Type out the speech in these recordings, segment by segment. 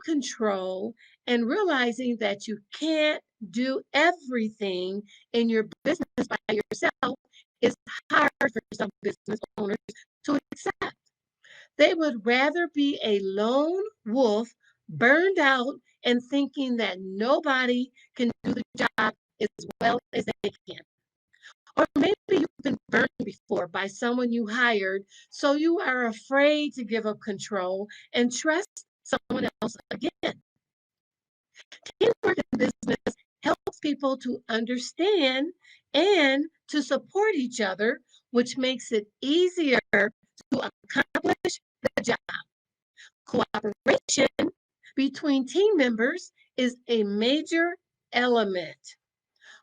control and realizing that you can't do everything in your business by yourself is hard for some business owners to accept. They would rather be a lone wolf, burned out, and thinking that nobody can do the job as well as they can. Or maybe you've been burned before by someone you hired, so you are afraid to give up control and trust someone else again. Teamwork in business helps people to understand and to support each other, which makes it easier to accomplish the job. Cooperation between team members is a major element.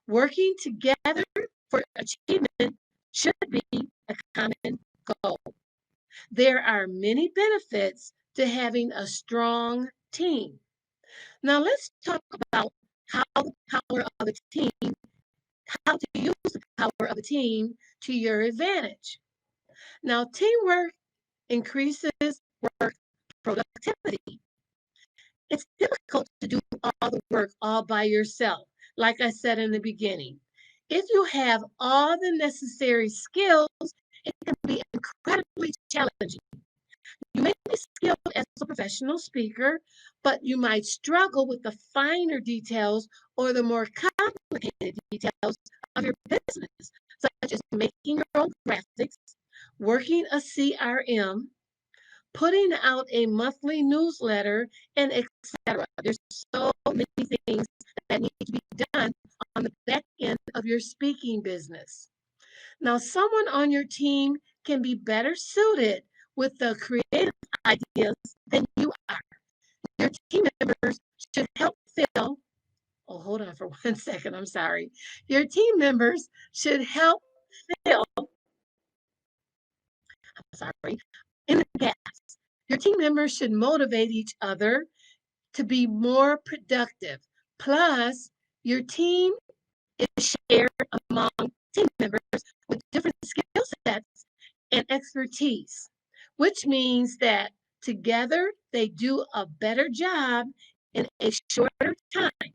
Working together for achievement should be a common goal. There are many benefits to having a strong team. Now let's talk about how the power of a team, how to use the power of a team to your advantage. Now, teamwork increases work productivity. It's difficult to do all the work all by yourself, like I said in the beginning. If you have all the necessary skills, it can be incredibly challenging. You may be skilled as a professional speaker, but you might struggle with the finer details or the more complicated details of your business, such as making your own graphics, working a CRM, putting out a monthly newsletter, and etc. There's so many things that need to be done on the back end of your speaking business. Now, someone on your team can be better suited with the creative ideas than you are. Your team members should help fill. Oh, hold on for 1 second. I'm sorry. Your team members should help fill, I'm sorry, in the gaps. Your team members should motivate each other to be more productive. Plus, your team is shared among team members with different skill sets and expertise, which means that together they do a better job in a shorter time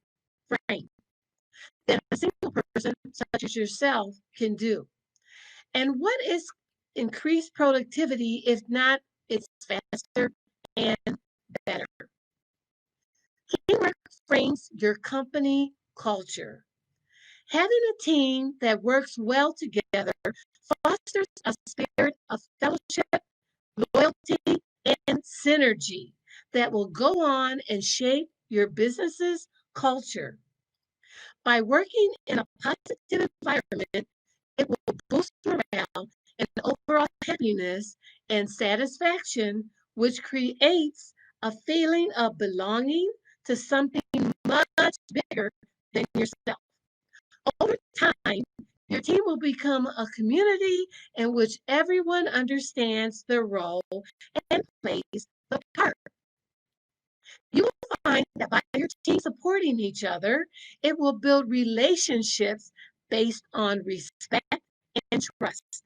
frame than a single person such as yourself can do. And what is increased productivity if not it's faster and better? Teamwork frames your company culture. Having a team that works well together fosters a spirit of fellowship, loyalty, and synergy that will go on and shape your business's culture. By working in a positive environment, it will boost morale and overall happiness and satisfaction, which creates a feeling of belonging to something much bigger than yourself. Over time, your team will become a community in which everyone understands their role and plays the part. You will find that by your team supporting each other, it will build relationships based on respect and trust.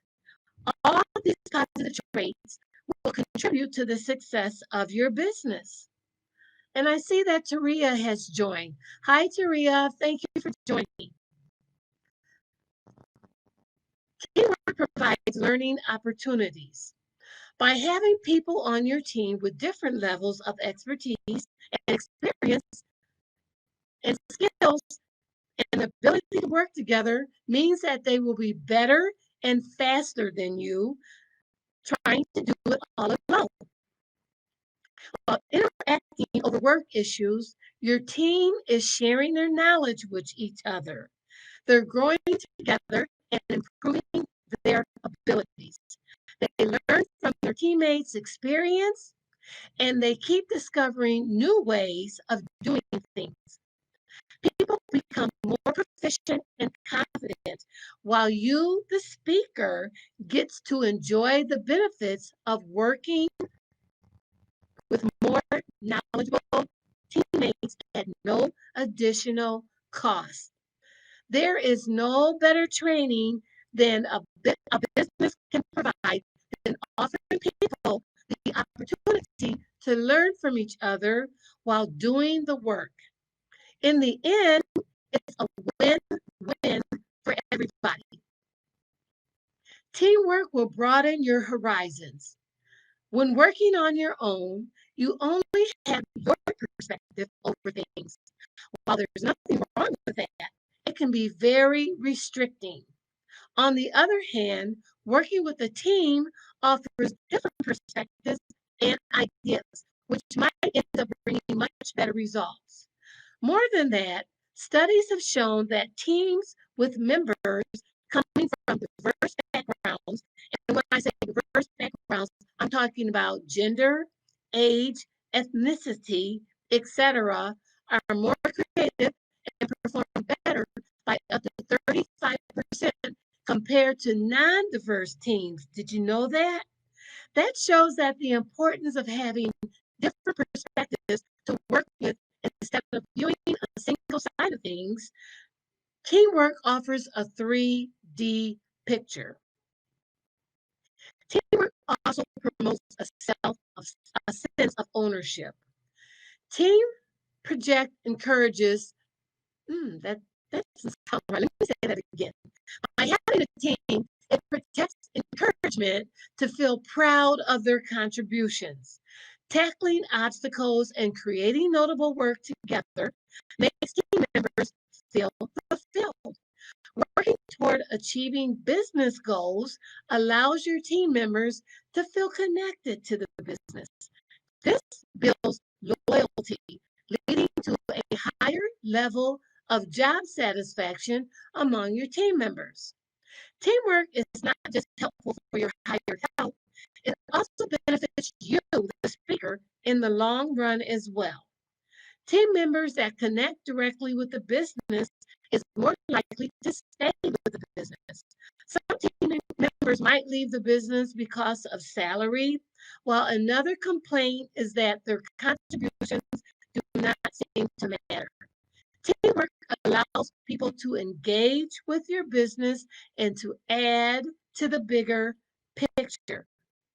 All of these positive traits will contribute to the success of your business. And I see that Taria has joined. Hi, Taria. Thank you for joining. Teamwork provides learning opportunities. By having people on your team with different levels of expertise and experience and skills and ability to work together means that they will be better and faster than you trying to do it all alone. While interacting over work issues, your team is sharing their knowledge with each other. They're growing together and improving their abilities. They learn from their teammates' experience and they keep discovering new ways of doing things. People become more proficient and confident while you, the speaker, gets to enjoy the benefits of working with more knowledgeable teammates at no additional cost. There is no better training than a business can provide than offering people the opportunity to learn from each other while doing the work. In the end, it's a win-win for everybody. Teamwork will broaden your horizons. When working on your own, you only have your perspective over things. While there's nothing wrong with that, it can be very restricting. On the other hand, working with a team offers different perspectives and ideas, which might end up bringing much better results. More than that, studies have shown that teams with members coming from diverse backgrounds, and when I say diverse backgrounds, I'm talking about gender, age, ethnicity, etc., are more creative and perform better by up to 35% compared to non-diverse teams. Did you know that? That shows that the importance of having different perspectives to work with instead of viewing a single side of things. Teamwork offers a 3D picture. Teamwork also promotes a sense of ownership. Team project encourages that doesn't sound right. Let me say that again. By having a team, it protects encouragement to feel proud of their contributions. Tackling obstacles and creating notable work together makes team members feel fulfilled. Working toward achieving business goals allows your team members to feel connected to the business. This builds loyalty, leading to a higher level of job satisfaction among your team members. Teamwork is not just helpful for your higher health, it also benefits you, the speaker, in the long run as well. Team members that connect directly with the business is more likely to stay with the business. Some team members might leave the business because of salary, while another complaint is that their contributions do not seem to matter. Teamwork allows people to engage with your business and to add to the bigger picture.